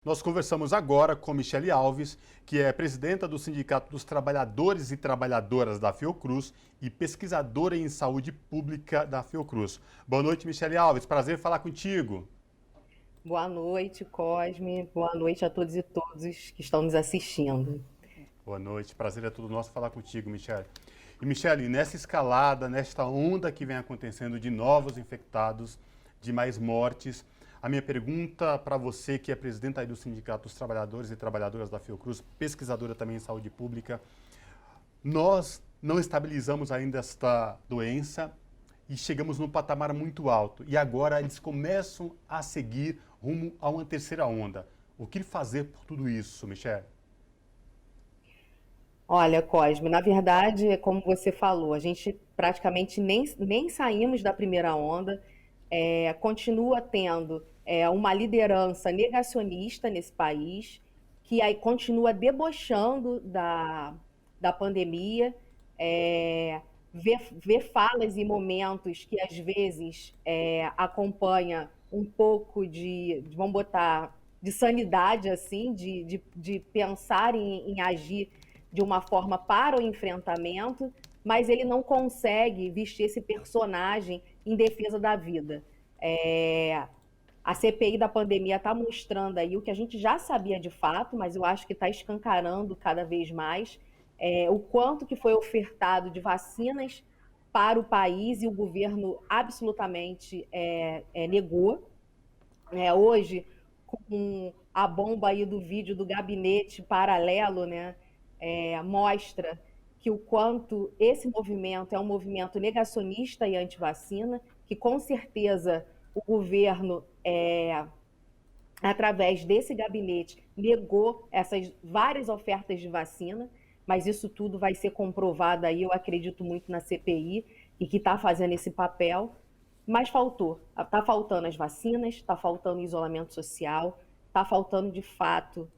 Nós conversamos agora com Michele Alves, que é presidenta do Sindicato dos Trabalhadores e Trabalhadoras da Fiocruz e pesquisadora em saúde pública da Fiocruz. Boa noite, Michele Alves. Prazer falar contigo. Boa noite, Cosme. Boa noite a todos e todas que estão nos assistindo. Boa noite. Prazer é todo nosso falar contigo, Michele. E, Michele, nessa escalada, nesta onda que vem acontecendo de novos infectados, de mais mortes, a minha pergunta para você, que é presidenta aí do Sindicato dos Trabalhadores e Trabalhadoras da Fiocruz, pesquisadora também em saúde pública, nós não estabilizamos ainda esta doença e chegamos num patamar muito alto. E agora eles começam a seguir rumo a uma terceira onda. O que fazer por tudo isso, Michele? Olha, Cosme, na verdade, é como você falou, a gente praticamente nem saímos da primeira onda, continua tendo uma liderança negacionista nesse país, que aí continua debochando da pandemia, vê falas e momentos que às vezes acompanha um pouco vamos botar, de sanidade, assim, de pensar em agir de uma forma para o enfrentamento, mas ele não consegue vestir esse personagem em defesa da vida. A CPI da pandemia está mostrando aí o que a gente já sabia de fato, mas eu acho que está escancarando cada vez mais o quanto que foi ofertado de vacinas para o país e o governo absolutamente negou. Hoje, com a bomba aí do vídeo do gabinete paralelo, né, mostra que o quanto esse movimento é um movimento negacionista e antivacina, que com certeza o governo, através desse gabinete, negou essas várias ofertas de vacina, mas isso tudo vai ser comprovado aí, eu acredito muito na CPI, e que está fazendo esse papel, mas está faltando as vacinas, está faltando isolamento social, está faltando de fato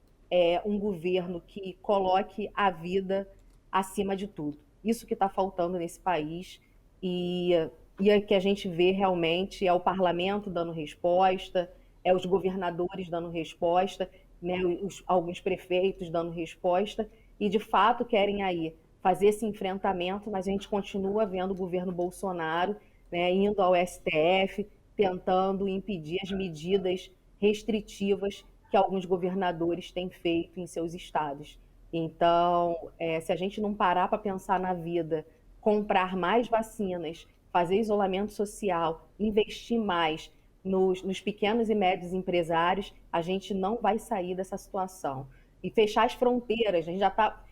um governo que coloque a vida acima de tudo. Isso que está faltando nesse país e, e o que a gente vê realmente é o parlamento dando resposta, é os governadores dando resposta, né, alguns prefeitos dando resposta e de fato querem aí fazer esse enfrentamento, mas a gente continua vendo o governo Bolsonaro, né, indo ao STF, tentando impedir as medidas restritivas que alguns governadores têm feito em seus estados. Então, se a gente não parar para pensar na vida, comprar mais vacinas, fazer isolamento social, investir mais nos pequenos e médios empresários, a gente não vai sair dessa situação. E fechar as fronteiras, a gente já está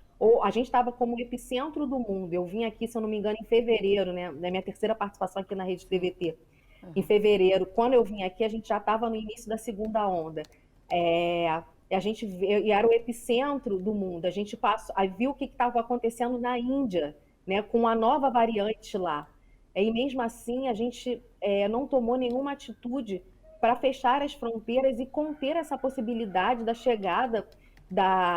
a gente estava como epicentro do mundo. Eu vim aqui, se eu não me engano, em fevereiro, né? Na minha terceira participação aqui na Rede TVT. Em fevereiro, quando eu vim aqui, a gente já estava no início da segunda onda. A gente e era o epicentro do mundo. A gente viu o que estava acontecendo na Índia, né? Com a nova variante lá. E mesmo assim, a gente não tomou nenhuma atitude para fechar as fronteiras e conter essa possibilidade da chegada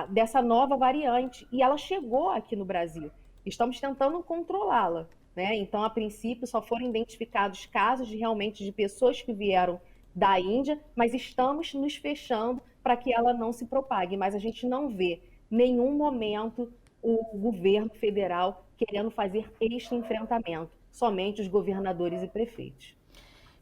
dessa nova variante. E ela chegou aqui no Brasil. Estamos tentando controlá-la. Né? Então, a princípio, só foram identificados casos realmente de pessoas que vieram da Índia, mas estamos nos fechando para que ela não se propague. Mas a gente não vê nenhum momento o governo federal querendo fazer este enfrentamento, somente os governadores e prefeitos.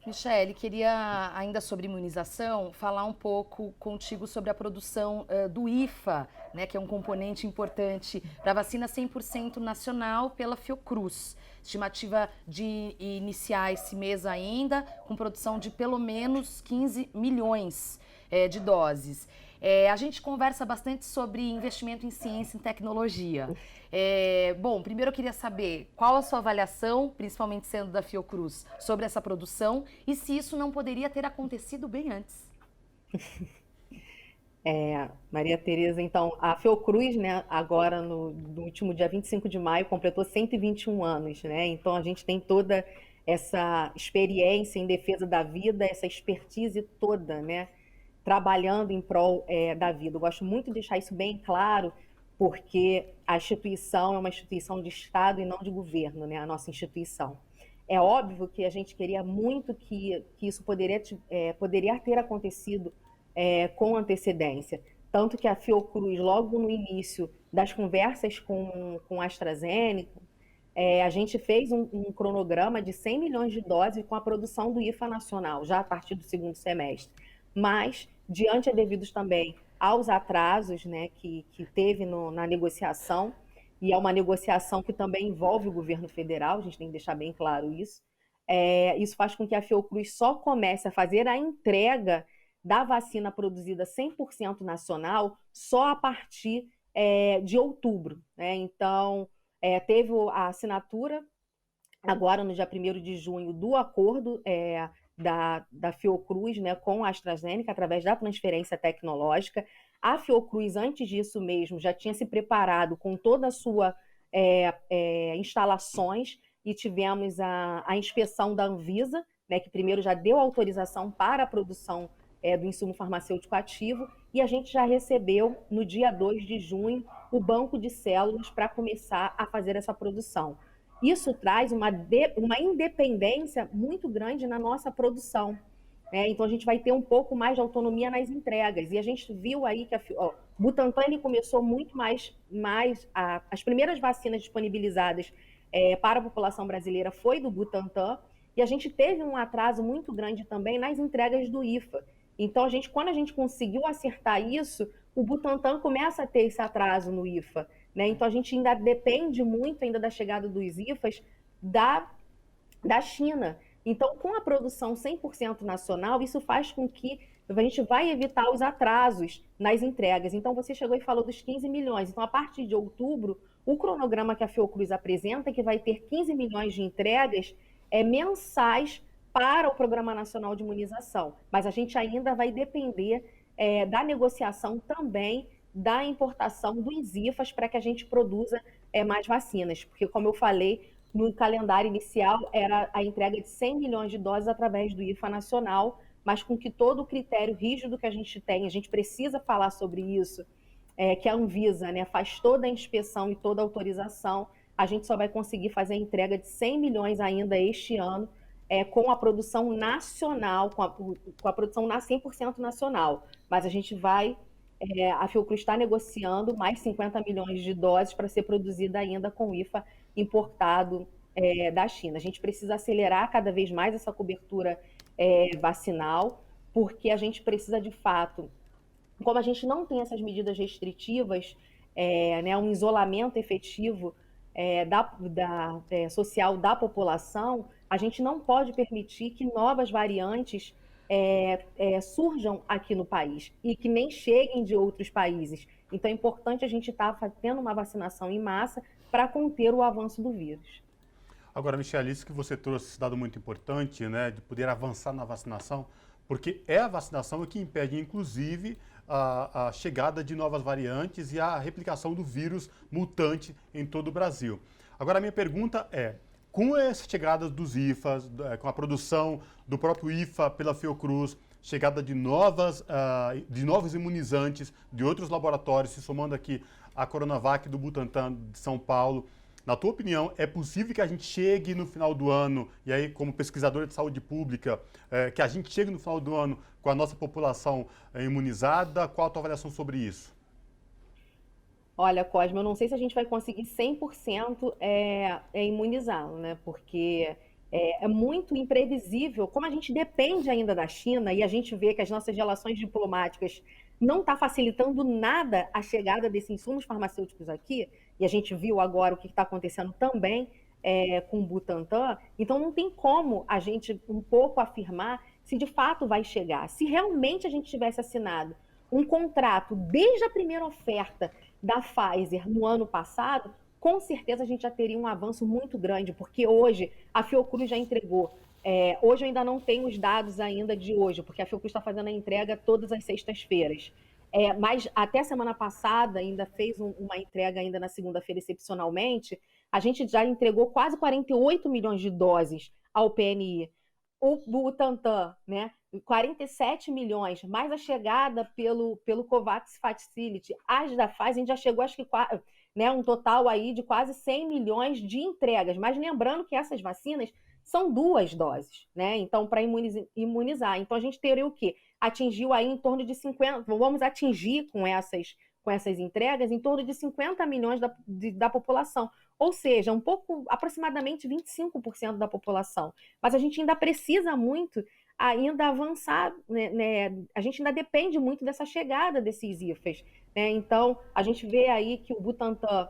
Michele, queria ainda sobre imunização falar um pouco contigo sobre a produção do IFA, né, que é um componente importante para a vacina 100% nacional pela Fiocruz. Estimativa de iniciar esse mês ainda com produção de pelo menos 15 milhões de doses. A gente conversa bastante sobre investimento em ciência e tecnologia. Bom, primeiro eu queria saber qual a sua avaliação, principalmente sendo da Fiocruz, sobre essa produção e se isso não poderia ter acontecido bem antes. Maria Tereza, então, a Fiocruz, né, agora no último dia 25 de maio, completou 121 anos, né? Então a gente tem toda essa experiência em defesa da vida, essa expertise toda, né? Trabalhando em prol da vida. Eu gosto muito de deixar isso bem claro, porque a instituição é uma instituição de Estado e não de governo, né? A nossa instituição. É óbvio que a gente queria muito que isso poderia ter acontecido com antecedência. Tanto que a Fiocruz, logo no início das conversas com a AstraZeneca, a gente fez um cronograma de 100 milhões de doses com a produção do IFA nacional, já a partir do segundo semestre. Mas, diante a devidos também aos atrasos, né, que teve na negociação, e é uma negociação que também envolve o governo federal, a gente tem que deixar bem claro isso, isso faz com que a Fiocruz só comece a fazer a entrega da vacina produzida 100% nacional só a partir de outubro, né? Então, teve a assinatura, agora no dia 1º de junho, do acordo da Fiocruz, né, com a AstraZeneca, através da transferência tecnológica. A Fiocruz, antes disso mesmo, já tinha se preparado com toda a sua instalações, e tivemos a inspeção da Anvisa, né, que primeiro já deu autorização para a produção do insumo farmacêutico ativo, e a gente já recebeu, no dia 2 de junho, o banco de células para começar a fazer essa produção. Isso traz uma independência muito grande na nossa produção. Então, a gente vai ter um pouco mais de autonomia nas entregas. E a gente viu aí que o Butantan ele começou muito mais as primeiras vacinas disponibilizadas para a população brasileira foi do Butantan, e a gente teve um atraso muito grande também nas entregas do IFA. Então, quando a gente conseguiu acertar isso, o Butantan começa a ter esse atraso no IFA, né? Então, a gente ainda depende muito ainda da chegada dos IFAs da China. Então, com a produção 100% nacional, isso faz com que a gente vai evitar os atrasos nas entregas. Então, você chegou e falou dos 15 milhões. Então, a partir de outubro, o cronograma que a Fiocruz apresenta é que vai ter 15 milhões de entregas mensais para o Programa Nacional de Imunização. Mas a gente ainda vai depender da negociação também da importação dos IFAs para que a gente produza mais vacinas. Porque, como eu falei, no calendário inicial era a entrega de 100 milhões de doses através do IFA nacional, mas com que todo o critério rígido que a gente tem, a gente precisa falar sobre isso, que a Anvisa, né, faz toda a inspeção e toda a autorização, a gente só vai conseguir fazer a entrega de 100 milhões ainda este ano, com a produção nacional, com a produção 100% nacional. Mas a gente vai, a Fiocruz está negociando mais 50 milhões de doses para ser produzida ainda com IFA importado da China. A gente precisa acelerar cada vez mais essa cobertura vacinal, porque a gente precisa, de fato, como a gente não tem essas medidas restritivas, né, um isolamento efetivo social da população, a gente não pode permitir que novas variantes surjam aqui no país e que nem cheguem de outros países. Então é importante a gente estar tendo uma vacinação em massa para conter o avanço do vírus. Agora, Michele, isso que você trouxe, esse dado muito importante, né, de poder avançar na vacinação, porque é a vacinação que impede, inclusive, a chegada de novas variantes e a replicação do vírus mutante em todo o Brasil. Agora, a minha pergunta é, com essa chegada dos IFAs, com a produção do próprio IFA pela Fiocruz, chegada de novos imunizantes de outros laboratórios, se somando aqui a Coronavac do Butantan de São Paulo, na tua opinião, é possível que a gente chegue no final do ano, e aí como pesquisadora de saúde pública, que a gente chegue no final do ano com a nossa população imunizada? Qual a tua avaliação sobre isso? Olha, Cosme, eu não sei se a gente vai conseguir 100% imunizá-lo, né? Porque é muito imprevisível. Como a gente depende ainda da China e a gente vê que as nossas relações diplomáticas não está facilitando nada a chegada desses insumos farmacêuticos aqui, e a gente viu agora o que está acontecendo também com o Butantan, então não tem como a gente um pouco afirmar se de fato vai chegar. Se realmente a gente tivesse assinado um contrato desde a primeira oferta da Pfizer no ano passado, com certeza a gente já teria um avanço muito grande, porque hoje a Fiocruz já entregou. Hoje eu ainda não tenho os dados ainda de hoje, porque a Fiocruz está fazendo a entrega todas as sextas-feiras. Mas até semana passada ainda fez uma entrega ainda na segunda-feira, excepcionalmente, a gente já entregou quase 48 milhões de doses ao PNI. O Butantan, né, 47 milhões, mais a chegada pelo COVAX Facility, as da Pfizer, a gente já chegou, acho que, né, um total aí de quase 100 milhões de entregas. Mas lembrando que essas vacinas são 2 doses, né? Então, para imunizar. Então, a gente teria o quê? atingiu aí em torno de 50, vamos atingir com essas entregas em torno de 50 milhões da população. Ou seja, aproximadamente 25% da população. Mas a gente ainda precisa muito ainda avançar, né? A gente ainda depende muito dessa chegada desses IFAs, né? Então, a gente vê aí que o Butantan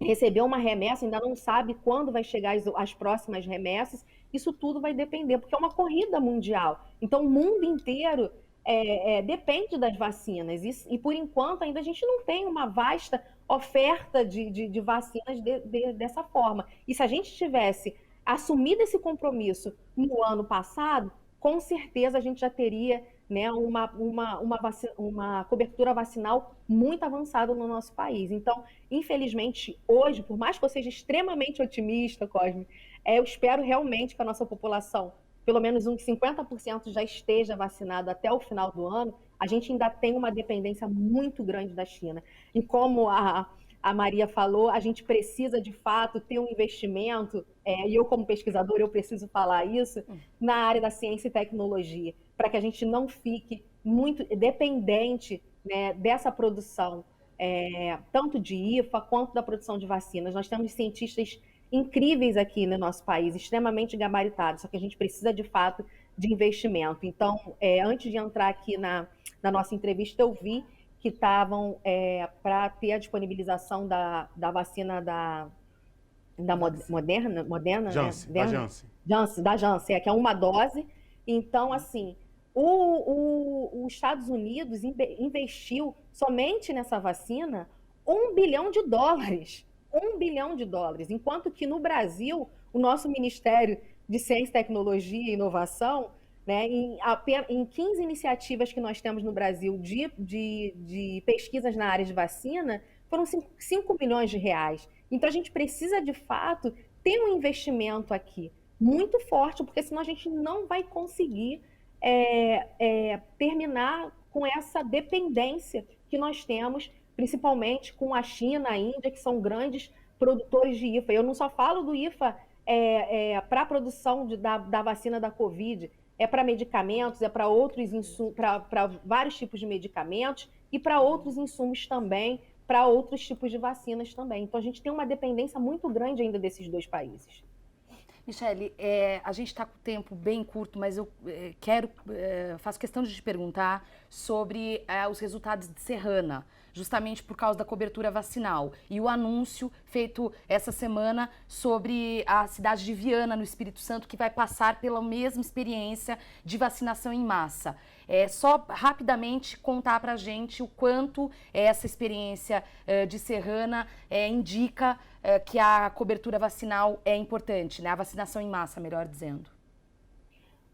recebeu uma remessa, ainda não sabe quando vai chegar as próximas remessas. Isso tudo vai depender, porque é uma corrida mundial. Então, o mundo inteiro depende das vacinas. E, por enquanto, ainda a gente não tem uma vasta oferta de vacinas dessa forma. E se a gente tivesse assumido esse compromisso no ano passado, com certeza a gente já teria, né, uma cobertura vacinal muito avançada no nosso país. Então, infelizmente, hoje, por mais que eu seja extremamente otimista, Cosme, eu espero realmente que a nossa população, pelo menos uns 50% já esteja vacinada até o final do ano. A gente ainda tem uma dependência muito grande da China. E como a Maria falou, a gente precisa, de fato, ter um investimento, e eu, como pesquisadora, eu preciso falar isso, na área da ciência e tecnologia, para que a gente não fique muito dependente, né, dessa produção, tanto de IFA quanto da produção de vacinas. Nós temos cientistas incríveis aqui no nosso país, extremamente gabaritados, só que a gente precisa, de fato, de investimento. Então, antes de entrar aqui na nossa entrevista, eu vi que estavam para ter a disponibilização da vacina da Moderna, Janssen, né? Da Janssen, que é uma dose. Então, assim, os Estados Unidos investiu somente nessa vacina $1 bilhão. $1 bilhão. Enquanto que no Brasil, o nosso Ministério de Ciência, Tecnologia e Inovação, né, em 15 iniciativas que nós temos no Brasil de pesquisas na área de vacina, foram 5 milhões de reais. Então, a gente precisa, de fato, ter um investimento aqui muito forte, porque senão a gente não vai conseguir terminar com essa dependência que nós temos, principalmente com a China, a Índia, que são grandes produtores de IFA. Eu não só falo do IFA para a produção da vacina da Covid, para medicamentos, para outros insumos, para vários tipos de medicamentos e para outros insumos também, para outros tipos de vacinas também. Então, a gente tem uma dependência muito grande ainda desses dois países. Michele, a gente está com o tempo bem curto, mas eu faço questão de te perguntar sobre os resultados de Serrana, justamente por causa da cobertura vacinal e o anúncio feito essa semana sobre a cidade de Viana, no Espírito Santo, que vai passar pela mesma experiência de vacinação em massa. Só rapidamente contar para a gente o quanto essa experiência de Serrana indica que a cobertura vacinal é importante, né? A vacinação em massa, melhor dizendo.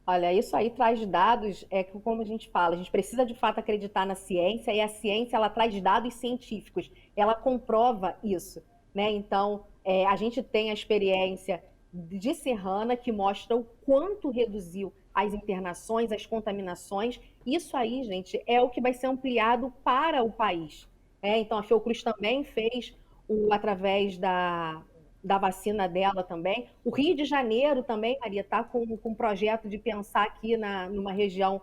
Olha, isso aí traz dados, que como a gente fala, a gente precisa de fato acreditar na ciência, e a ciência ela traz dados científicos, ela comprova isso, né? Então, a gente tem a experiência de Serrana que mostra o quanto reduziu as internações, as contaminações. Isso aí, gente, é o que vai ser ampliado para o país. Então, a Fiocruz também fez através da vacina dela também. O Rio de Janeiro também, Maria, está com um projeto de pensar aqui numa região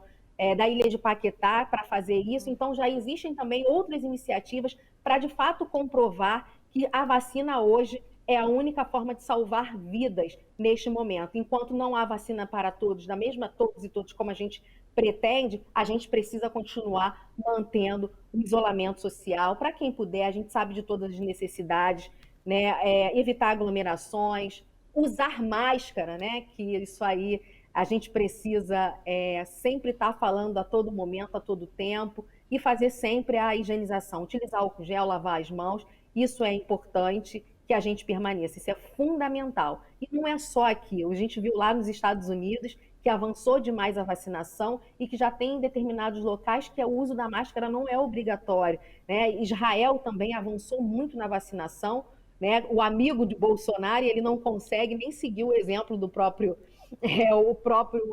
da Ilha de Paquetá para fazer isso. Então, já existem também outras iniciativas para, de fato, comprovar que a vacina hoje é a única forma de salvar vidas neste momento. Enquanto não há vacina para todos, da mesma todos e todos como a gente pretende, a gente precisa continuar mantendo o isolamento social. Para quem puder, a gente sabe de todas as necessidades, né? Evitar aglomerações, usar máscara, né? Que isso aí a gente precisa sempre estar falando a todo momento, a todo tempo, e fazer sempre a higienização, utilizar álcool gel, lavar as mãos. Isso é importante que a gente permaneça, isso é fundamental. E não é só aqui, a gente viu lá nos Estados Unidos que avançou demais a vacinação e que já tem em determinados locais que o uso da máscara não é obrigatório, né? Israel também avançou muito na vacinação, né? O amigo de Bolsonaro, ele não consegue nem seguir o exemplo do próprio,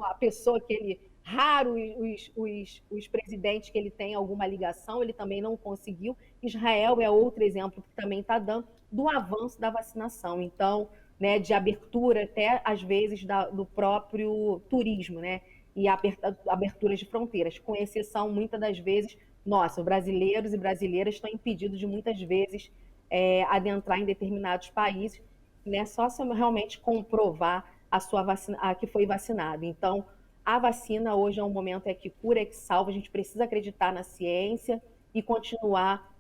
a pessoa que ele, raro os presidentes que ele tem alguma ligação, ele também não conseguiu. Israel é outro exemplo que também está dando do avanço da vacinação. Então, né, de abertura até, às vezes, do próprio turismo, né? e aberturas de fronteiras, com exceção, muitas das vezes, nossa, brasileiros e brasileiras estão impedidos de, muitas vezes, adentrar em determinados países, né, só se realmente comprovar a sua vacina, a que foi vacinado. Então, a vacina hoje é um momento que cura, é que salva, a gente precisa acreditar na ciência e continuar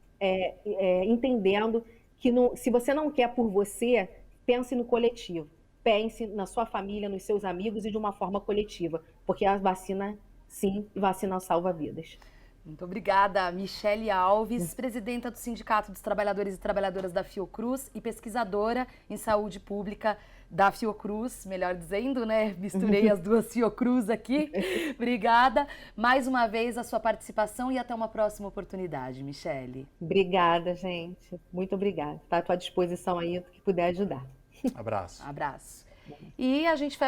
entendendo que se você não quer por você, pense no coletivo. Pense na sua família, nos seus amigos e de uma forma coletiva, porque a vacina, sim, vacina salva vidas. Muito obrigada, Michele Alves, presidenta do Sindicato dos Trabalhadores e Trabalhadoras da Fiocruz e pesquisadora em saúde pública da Fiocruz, melhor dizendo, né? Misturei as duas Fiocruz aqui. Obrigada mais uma vez a sua participação e até uma próxima oportunidade, Michele. Obrigada, gente. Muito obrigada. Está à tua disposição aí, do que puder ajudar. Abraço. Abraço. E a gente